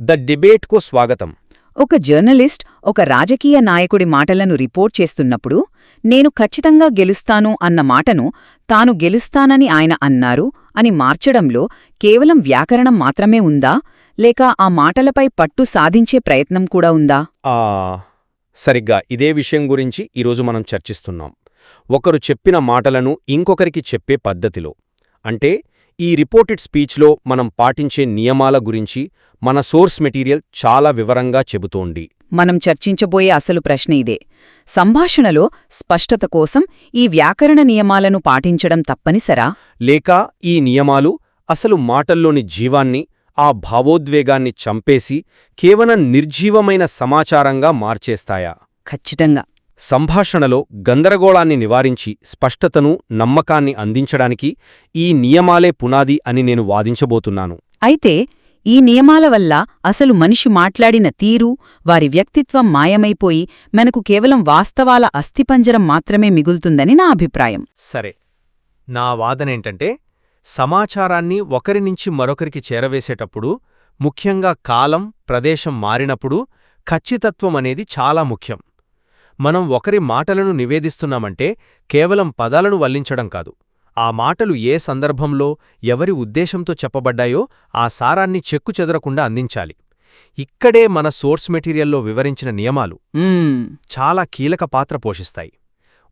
The డిబేట్కు స్వాగతం. ఒక journalist ఒక రాజకీయ నాయకుడి మాటలను రిపోర్ట్ చేస్తున్నప్పుడు నేను ఖచ్చితంగా గెలుస్తాను అన్న మాటను తాను గెలుస్తానని ఆయన అన్నారు అని మార్చడంలో కేవలం వ్యాకరణం మాత్రమే ఉందా, లేక ఆ మాటలపై పట్టు సాధించే ప్రయత్నం కూడా ఉందా? సరిగ్గా ఇదే విషయం గురించి ఈరోజు మనం చర్చిస్తున్నాం. ఒకరు చెప్పిన మాటలను ఇంకొకరికి చెప్పే పద్ధతిలో, అంటే ఈ రిపోర్టెడ్ స్పీచ్లో మనం పాటించే నియమాల గురించి మన సోర్స్ మెటీరియల్ చాలా వివరంగా చెబుతోంది. మనం చర్చించబోయే అసలు ప్రశ్న ఇదే. సంభాషణలో స్పష్టత కోసం ఈ వ్యాకరణ నియమాలను పాటించడం తప్పనిసరా? లేక ఈ నియమాలు అసలు మాటల్లోని జీవాన్ని, ఆ భావోద్వేగాన్ని చంపేసి కేవలం నిర్జీవమైన సమాచారంగా మార్చేస్తాయా? ఖచ్చితంగా. సంభాషణలో గందరగోళాన్ని నివారించి స్పష్టతను, నమ్మకాన్ని అందించడానికి ఈ నియమాలే పునాది అని నేను వాదించబోతున్నాను. అయితే ఈ నియమాల వల్ల అసలు మనిషి మాట్లాడిన తీరు, వారి వ్యక్తిత్వం మాయమైపోయి మనకు కేవలం వాస్తవాల అస్థిపంజరం మాత్రమే మిగులుతుందని నా అభిప్రాయం. సరే, నా వాదనేంటంటే సమాచారాన్ని ఒకరినుంచి మరొకరికి చేరవేసేటప్పుడు, ముఖ్యంగా కాలం, ప్రదేశం మారినప్పుడు ఖచ్చితత్వం అనేది చాలా ముఖ్యం. మనం ఒకరి మాటలను నివేదిస్తున్నామంటే కేవలం పదాలను వల్లించడం కాదు, ఆ మాటలు ఏ సందర్భంలో, ఎవరి ఉద్దేశంతో చెప్పబడ్డాయో ఆ సారాన్ని చెక్కుచెదరకుండా అందించాలి. ఇక్కడే మన సోర్స్ మెటీరియల్లో వివరించిన నియమాలు చాలా కీలక పాత్ర పోషిస్తాయి.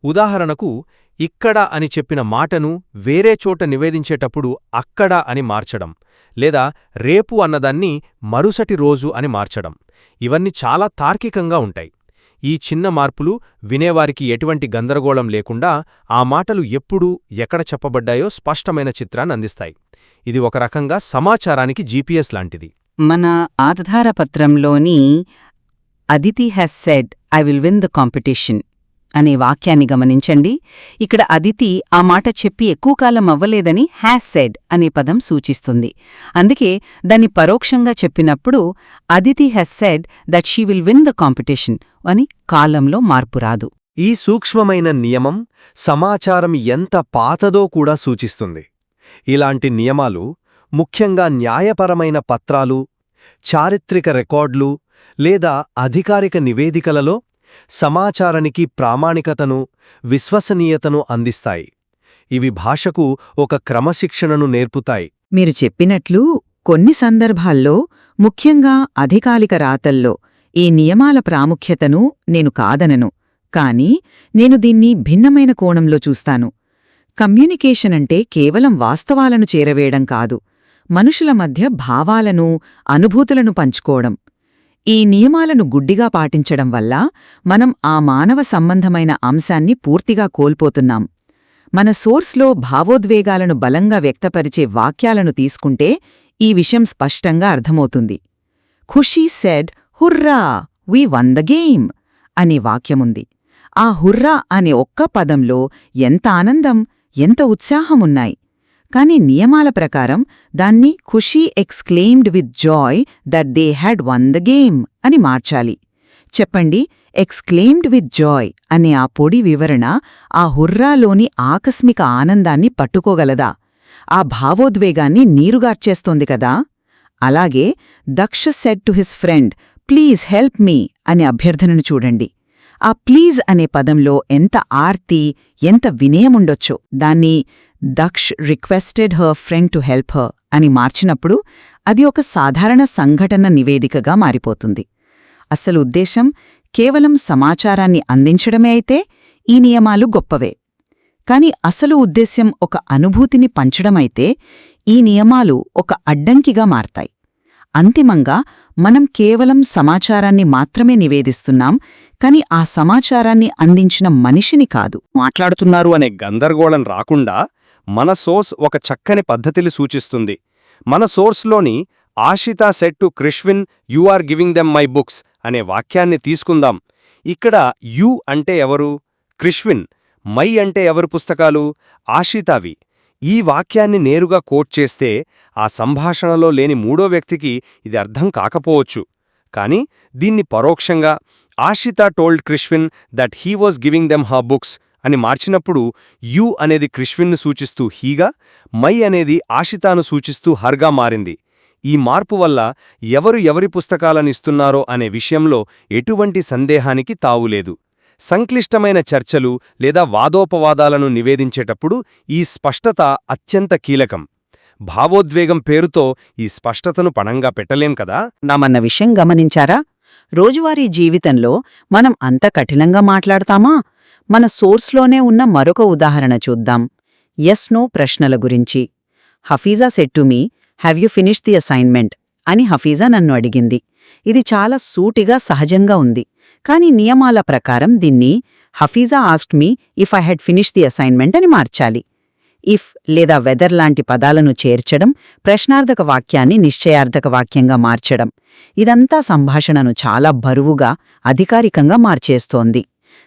ఉదాహరణకు, ఇక్కడ అని చెప్పిన మాటను వేరే చోట నివేదించేటప్పుడు అక్కడ అని మార్చడం, లేదా రేపు అన్నదాన్ని మరుసటి రోజు అని మార్చడం, ఇవన్నీ చాలా తార్కికంగా ఉంటాయి. ఈ చిన్న మార్పులు వినేవారికి ఎటువంటి గందరగోళం లేకుండా ఆ మాటలు ఎప్పుడు, ఎక్కడ చెప్పబడ్డాయో స్పష్టమైన చిత్రాన్ని అందిస్తాయి. ఇది ఒక రకంగా సమాచారానికి జీపీఎస్ లాంటిది. మన ఆధారపత్రంలోని Aditi has said I will win the competition అనే వాక్యాన్ని గమనించండి. ఇక్కడ అదితి ఆ మాట చెప్పి ఎక్కువ కాలం అవ్వలేదని హ్యాస్ సెడ్ అనే పదం సూచిస్తుంది. అందుకే దాన్ని పరోక్షంగా చెప్పినప్పుడు Aditi has said that she will win the competition అని కాలంలో మార్పు రాదు. ఈ సూక్ష్మమైన నియమం సమాచారం ఎంత పాతదో కూడా సూచిస్తుంది. ఇలాంటి నియమాలు ముఖ్యంగా న్యాయపరమైన పత్రాలు, చారిత్రక రికార్డులు లేదా అధికారిక నివేదికలలో సమాచారానికి ప్రామాణికతను, విశ్వసనీయతను అందిస్తాయి. ఇవి భాషకు ఒక క్రమశిక్షణను నేర్పుతాయి. మీరు చెప్పినట్లు కొన్ని సందర్భాల్లో, ముఖ్యంగా అధికారిక రాతల్లో ఈ నియమాల ప్రాముఖ్యతను నేను కాదనను, కానీ నేను దీన్ని భిన్నమైన కోణంలో చూస్తాను. కమ్యూనికేషన్ అంటే కేవలం వాస్తవాలను చేరవేయడం కాదు, మనుషుల మధ్య భావాలను, అనుభూతులను పంచుకోవడం. ఈ నియమాలను గుడ్డిగా పాటించడం వల్ల మనం ఆ మానవ సంబంధమైన అంశాన్ని పూర్తిగా కోల్పోతున్నాం. మన సోర్స్లో భావోద్వేగాలను బలంగా వ్యక్తపరిచే వాక్యాలను తీసుకుంటే ఈ విషయం స్పష్టంగా అర్థమవుతుంది. Khushi said hurrah we won the game అనే వాక్యముంది. ఆ హుర్రా అనే ఒక్క పదంలో ఎంత ఆనందం, ఎంత ఉత్సాహమున్నాయి. కాని నియమాల ప్రకారం దాన్ని Khushi exclaimed with joy that they had won the game అని మార్చాలి. చెప్పండి, ఎక్స్క్లెయిమ్డ్ విత్ జాయ్ అనే ఆ పొడి వివరణ ఆ హుర్రాలోని ఆకస్మిక ఆనందాన్ని పట్టుకోగలదా? ఆ భావోద్వేగాన్ని నీరుగార్చేస్తోంది కదా. అలాగే Daksha said to his friend please help me అనే అభ్యర్థనను చూడండి. ఆ ప్లీజ్ అనే పదంలో ఎంత ఆర్తి, ఎంత వినయముండొచ్చో. దాన్ని Daksh requested her friend to help her అని మార్చినప్పుడు అది ఒక సాధారణ సంఘటన నివేదికగా మారిపోతుంది. అసలు ఉద్దేశం కేవలం సమాచారాన్ని అందించడమే అయితే ఈ నియమాలు గొప్పవే. కాని అసలు ఉద్దేశ్యం ఒక అనుభూతిని పంచడమైతే ఈ నియమాలు ఒక అడ్డంకిగా మారతాయి. అంతిమంగా మనం కేవలం సమాచారాన్ని మాత్రమే నివేదిస్తున్నాం, కాని ఆ సమాచారాన్ని అందించిన మనిషిని కాదు. మాట్లాడుతున్నారు అనే గందరగోళం రాకుండా మన సోర్స్ ఒక చక్కని పద్ధతిని సూచిస్తుంది. మన సోర్స్లోని Ashita said to Krishvin you are giving them my books అనే వాక్యాన్ని తీసుకుందాం. ఇక్కడ యు అంటే ఎవరు? క్రిష్విన్. మై అంటే ఎవరు పుస్తకాలు? ఆషితావి. ఈ వాక్యాన్ని నేరుగా కోట్ చేస్తే ఆ సంభాషణలో లేని మూడో వ్యక్తికి ఇది అర్థం కాకపోవచ్చు. కాని దీన్ని పరోక్షంగా Ashita told Krishvin that he was giving them her books అని మార్చినప్పుడు యు అనేది క్రిష్విన్ను సూచిస్తూ హీగా, మై అనేది ఆషితాను సూచిస్తూ హర్గా మారింది. ఈ మార్పు వల్ల ఎవరు ఎవరి పుస్తకాలనిస్తున్నారో అనే విషయంలో ఎటువంటి సందేహానికి తావులేదు. సంక్లిష్టమైన చర్చలు లేదా వాదోపవాదాలను నివేదించేటప్పుడు ఈ స్పష్టత అత్యంత కీలకం. భావోద్వేగం పేరుతో ఈ స్పష్టతను పణంగా పెట్టలేం కదా. నామన్న విషయం గమనించారా? రోజువారీ జీవితంలో మనం అంత కఠినంగా మాట్లాడతామా? మన సోర్స్లోనే ఉన్న మరొక ఉదాహరణ చూద్దాం. ఎస్ నో ప్రశ్నల గురించి. Hafeeza said to me, have you finish the assignment అని హఫీజా నన్ను అడిగింది. ఇది చాలా సూటిగా సహజంగా ఉంది. కాని నియమాల ప్రకారం దీన్ని Hafeeza asked me if I had finish the assignment అని మార్చాలి. ఇఫ్ లేదా వెదర్ లాంటి పదాలను చేర్చడం, ప్రశ్నార్థక వాక్యాన్ని నిశ్చయార్థక వాక్యంగా మార్చడం, ఇదంతా సంభాషణను చాలా బరువుగా, అధికారికంగా మార్చేస్తోంది.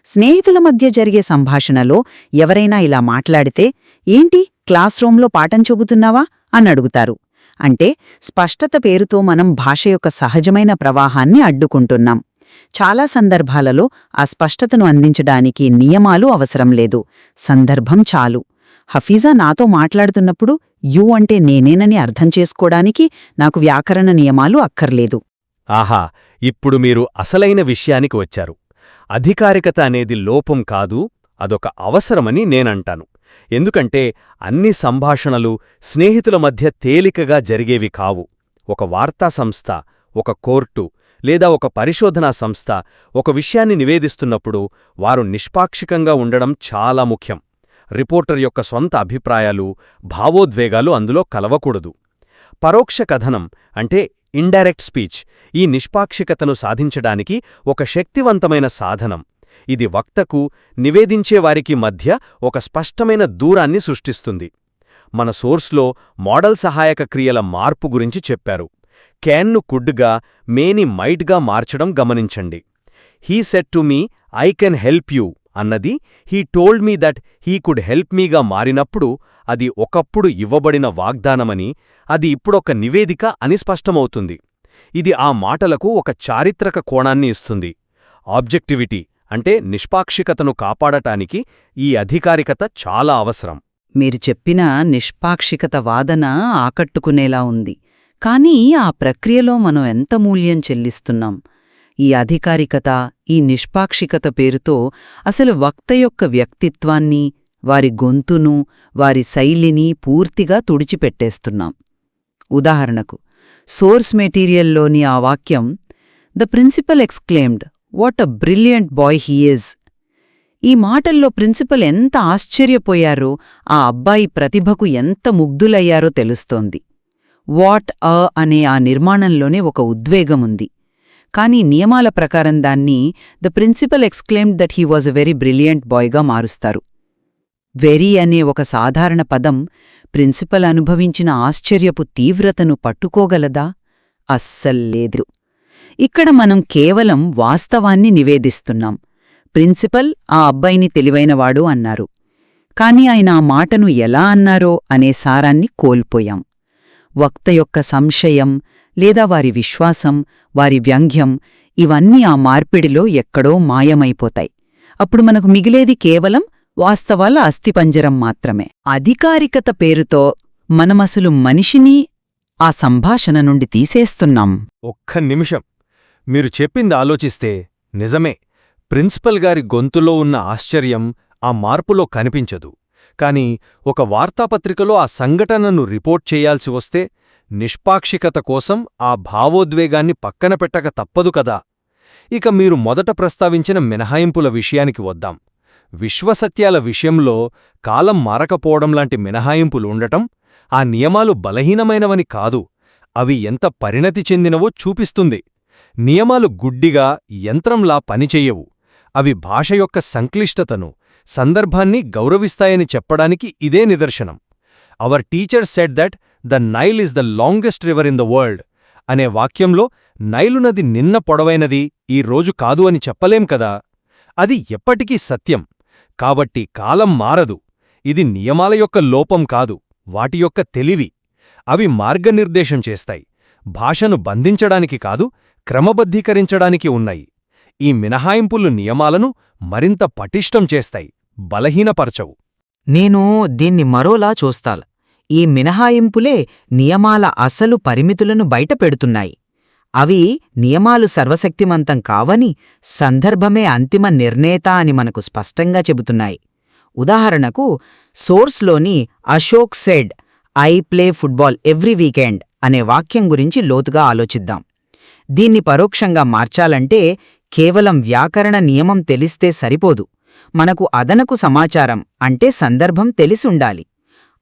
స్నేహితుల మధ్య జరిగే సంభాషణలో ఎవరైనా ఇలా మాట్లాడితే, ఏంటి క్లాస్ రూంలో పాఠం చెబుతున్నావా అని అడుగుతారు. అంటే స్పష్టత పేరుతో మనం భాష యొక్క సహజమైన ప్రవాహాన్ని అడ్డుకుంటున్నాం. చాలా సందర్భాలలో ఆ స్పష్టతను అందించడానికి నియమాలు అవసరం లేదు, సందర్భం చాలు. హఫీజా నాతో మాట్లాడుతున్నప్పుడు యూ అంటే నేనేనని అర్థం చేసుకోవడానికి నాకు వ్యాకరణ నియమాలు అక్కర్లేదు. ఆహా, ఇప్పుడు మీరు అసలైన విషయానికి వచ్చారు. అధికారికత అనేది లోపం కాదు, అదొక అవసరమని నేనంటాను. ఎందుకంటే అన్ని సంభాషణలు స్నేహితుల మధ్య తేలికగా జరిగేవి కావు. ఒక వార్తా సంస్థ, ఒక కోర్టు లేదా ఒక పరిశోధనా సంస్థ ఒక విషయాన్ని నివేదిస్తున్నప్పుడు వారు నిష్పాక్షికంగా ఉండడం చాలా ముఖ్యం. రిపోర్టర్ యొక్క సొంత అభిప్రాయాలు, భావోద్వేగాలు అందులో కలవకూడదు. పరోక్ష కథనం అంటే ఇండైరెక్ట్ స్పీచ్ ఈ నిష్పాక్షికతను సాధించడానికి ఒక శక్తివంతమైన సాధనం. ఇది వక్తకు, నివేదించేవారికి మధ్య ఒక స్పష్టమైన దూరాన్ని సృష్టిస్తుంది. మన సోర్స్లో మోడల్ సహాయక క్రియల మార్పు గురించి చెప్పారు. క్యాన్ను కుడ్గా, మేని మైట్గా మార్చడం గమనించండి. He said to me I can help you అన్నది he told me that he could help మీగా మారినప్పుడు అది ఒకప్పుడు ఇవ్వబడిన వాగ్దానమని, అది ఇప్పుడొక నివేదిక అని స్పష్టమవుతుంది. ఇది ఆ మాటలకు ఒక చారిత్రక కోణాన్ని ఇస్తుంది. ఆబ్జెక్టివిటీ అంటే నిష్పాక్షికతను కాపాడటానికి ఈ అధికారికత చాలా అవసరం. మీరు చెప్పిన నిష్పాక్షికత వాదన ఆకట్టుకునేలా ఉంది. కానీ ఆ ప్రక్రియలో మనం ఎంత మూల్యం చెల్లిస్తున్నాం? ఈ అధికారికత, ఈ నిష్పాక్షికత పేరుతో అసలు వక్త యొక్క వ్యక్తిత్వాన్ని, వారి గొంతును, వారి శైలిని పూర్తిగా తుడిచిపెట్టేస్తున్నాం. ఉదాహరణకు సోర్స్ మెటీరియల్లోని ఆ వాక్యం, the principal exclaimed, what a brilliant boy he is. ఈ మాటల్లో ప్రిన్సిపల్ ఎంత ఆశ్చర్యపోయారో, ఆ అబ్బాయి ప్రతిభకు ఎంత ముగ్ధులయ్యారో తెలుస్తోంది. వాట్ అనే ఆ నిర్మాణంలోనే ఒక ఉద్వేగముంది. కానీ నియమాల ప్రకారం దాన్ని the principal exclaimed that he was a very brilliant బాయ్గా మారుస్తారు. వెరీ అనే ఒక సాధారణ పదం ప్రిన్సిపల్ అనుభవించిన ఆశ్చర్యపు తీవ్రతను పట్టుకోగలదా? అస్సల్లేదు. ఇక్కడ మనం కేవలం వాస్తవాన్ని నివేదిస్తున్నాం. ప్రిన్సిపల్ ఆ అబ్బాయిని తెలివైనవాడు అన్నారు. కాని ఆయన ఆ మాటను ఎలా అన్నారో అనే సారాన్ని కోల్పోయాం. వక్త యొక్క సంశయం లేదా వారి విశ్వాసం, వారి వ్యంగ్యం ఇవన్నీ ఆ మార్పిడిలో ఎక్కడో మాయమైపోతాయి. అప్పుడు మనకు మిగిలేది కేవలం వాస్తవాల అస్థిపంజరం మాత్రమే. అధికారికత పేరుతో మనమసలు మనిషిని ఆ సంభాషణ నుండి తీసేస్తున్నాం. ఒక్క నిమిషం, మీరు చెప్పింది ఆలోచిస్తే నిజమే. ప్రిన్సిపల్ గారి గొంతులో ఉన్న ఆశ్చర్యం ఆ మార్పులో కనిపించదు. కాని ఒక వార్తాపత్రికలో ఆ సంఘటనను రిపోర్ట్ చేయాల్సి వస్తే నిష్పాక్షికత కోసం ఆ భావోద్వేగాన్ని పక్కన పెట్టక తప్పదు కదా. ఇక మీరు మొదట ప్రస్తావించిన మినహాయింపుల విషయానికి వద్దాం. విశ్వసత్యాల విషయంలో కాలం మారకపోవడంలాంటి మినహాయింపులు ఉండటం ఆ నియమాలు బలహీనమైనవని కాదు, అవి ఎంత పరిణతి చెందినవో చూపిస్తుంది. నియమాలు గుడ్డిగా, యంత్రంలా పనిచెయ్యవు. అవి భాష యొక్క సంక్లిష్టతను, సందర్భాన్ని గౌరవిస్తాయని చెప్పడానికి ఇదే నిదర్శనం. Our teacher said that the Nile is the longest river in the world అనే వాక్యంలో నైలు నది నిన్న పొడవైనది, ఈ రోజు కాదు అని చెప్పలేం కదా. అది ఎప్పటికీ సత్యం. కాబట్టి కాలం మారదు. ఇది నియమాల యొక్క లోపం కాదు, వాటి యొక్క తెలివి. అవి మార్గనిర్దేశం చేస్తాయి. భాషను బంధించడానికి కాదు, క్రమబద్ధీకరించడానికి ఉన్నాయి. ఈ మినహాయింపులు నియమాలను మరింత పటిష్టం చేస్తాయి, బలహీనపరచవు. నేను దీన్ని మరోలా చూస్తాను. ఈ మినహాయింపులే నియమాల అసలు పరిమితులను బయటపెడుతున్నాయి. అవి నియమాలు సర్వశక్తిమంతం కావని, సందర్భమే అంతిమ నిర్ణేత అని మనకు స్పష్టంగా చెబుతున్నాయి. ఉదాహరణకు, సోర్స్లోని Ashok said I play football every weekend అనే వాక్యం గురించి లోతుగా ఆలోచిద్దాం. దీన్ని పరోక్షంగా మార్చాలంటే కేవలం వ్యాకరణ నియమం తెలిస్తే సరిపోదు. మనకు అదనపు సమాచారం అంటే సందర్భం తెలిసుండాలి.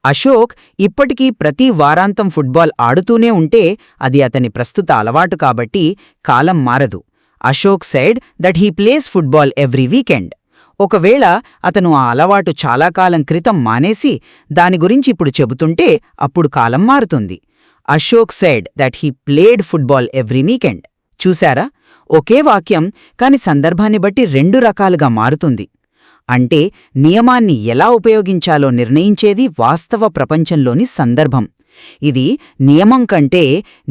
అశోక్ ఇప్పటికీ ప్రతి వారాంతం ఫుట్బాల్ ఆడుతూనే ఉంటే అది అతని ప్రస్తుత అలవాటు కాబట్టి కాలం మారదు. Ashok said that he plays football every weekend. ఒకవేళ అతను ఆ అలవాటు చాలా కాలం క్రితం మానేసి దాని గురించి ఇప్పుడు చెబుతుంటే అప్పుడు కాలం మారుతుంది. Ashok said that he played football every weekend. చూశారా? ఒకే వాక్యం కాని సందర్భాన్ని బట్టి రెండు రకాలుగా మారుతుంది. అంటే నియమాన్ని ఎలా ఉపయోగించాలో నిర్ణయించేది వాస్తవ ప్రపంచంలోని సందర్భం. ఇది నియమం కంటే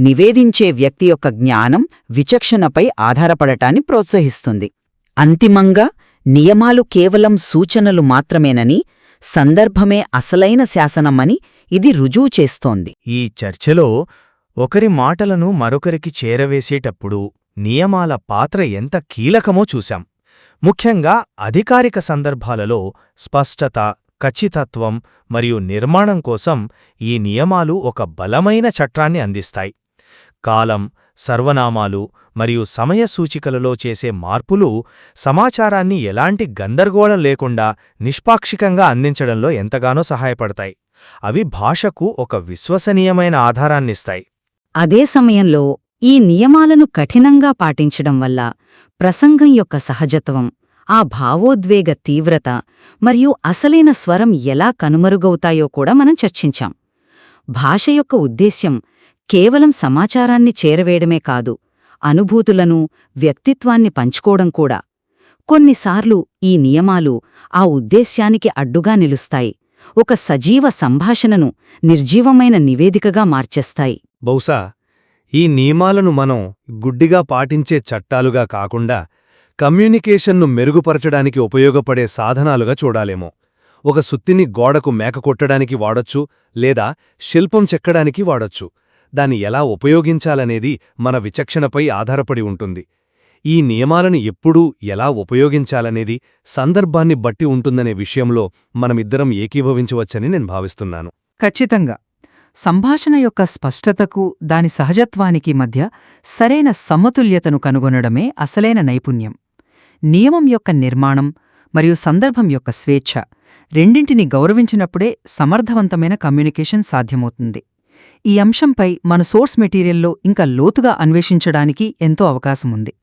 నివేదించే వ్యక్తి యొక్క జ్ఞానం, విచక్షణపై ఆధారపడటాన్ని ప్రోత్సహిస్తుంది. అంతిమంగా నియమాలు కేవలం సూచనలు మాత్రమేనని, సందర్భమే అసలైన శాసనమని ఇది రుజువు చేస్తోంది. ఈ చర్చలో ఒకరి మాటలను మరొకరికి చేరవేసేటప్పుడు నియమాల పాత్ర ఎంత కీలకమో చూశాం. ముఖ్యంగా అధికారిక సందర్భాలలో స్పష్టత, ఖచ్చితత్వం మరియు నిర్మాణం కోసం ఈ నియమాలు ఒక బలమైన చట్రాన్ని అందిస్తాయి. కాలం, సర్వనామాలు మరియు సమయ సూచికలలో చేసే మార్పులు సమాచారాన్ని ఎలాంటి గందరగోళం లేకుండా నిష్పాక్షికంగా అందించడంలో ఎంతగానో సహాయపడతాయి. అవి భాషకు ఒక విశ్వసనీయమైన ఆధారాన్నిస్తాయి. అదే సమయంలో ఈ నియమాలను కఠినంగా పాటించడం వల్ల ప్రసంగం యొక్క సహజత్వం, ఆ భావోద్వేగ తీవ్రత మరియు అసలైన స్వరం ఎలా కనుమరుగవుతాయో కూడా మనం చర్చించాం. భాష యొక్క ఉద్దేశ్యం కేవలం సమాచారాన్ని చేరవేయడమే కాదు, అనుభూతులను, వ్యక్తిత్వాన్ని పంచుకోవడం కూడా. కొన్నిసార్లు ఈ నియమాలు ఆ ఉద్దేశ్యానికి అడ్డుగా నిలుస్తాయి, ఒక సజీవ సంభాషణను నిర్జీవమైన నివేదికగా మార్చేస్తాయి. బహుశా ఈ నియమాలను మనం గుడ్డిగా పాటించే చట్టాలుగా కాకుండా కమ్యూనికేషన్ను మెరుగుపరచడానికి ఉపయోగపడే సాధనాలుగా చూడాలేమో. ఒక సుత్తిని గోడకు మేక కొట్టడానికి వాడొచ్చు, లేదా శిల్పం చెక్కడానికి వాడొచ్చు. దాన్ని ఎలా ఉపయోగించాలనేది మన విచక్షణపై ఆధారపడి ఉంటుంది. ఈ నియమాలను ఎప్పుడూ ఎలా ఉపయోగించాలనేది సందర్భాన్ని బట్టి ఉంటుందనే విషయంలో మనమిద్దరం ఏకీభవించవచ్చని నేను భావిస్తున్నాను. ఖచ్చితంగా. సంభాషణ యొక్క స్పష్టతకు, దాని సహజత్వానికి మధ్య సరైన సమతుల్యతను కనుగొనడమే అసలైన నైపుణ్యం. నియమం యొక్క నిర్మాణం మరియు సందర్భం యొక్క స్వేచ్ఛ రెండింటిని గౌరవించినప్పుడే సమర్థవంతమైన కమ్యూనికేషన్ సాధ్యమవుతుంది. ఈ అంశంపై మన సోర్స్ మెటీరియల్లో ఇంకా లోతుగా అన్వేషించడానికి ఎంతో అవకాశముంది.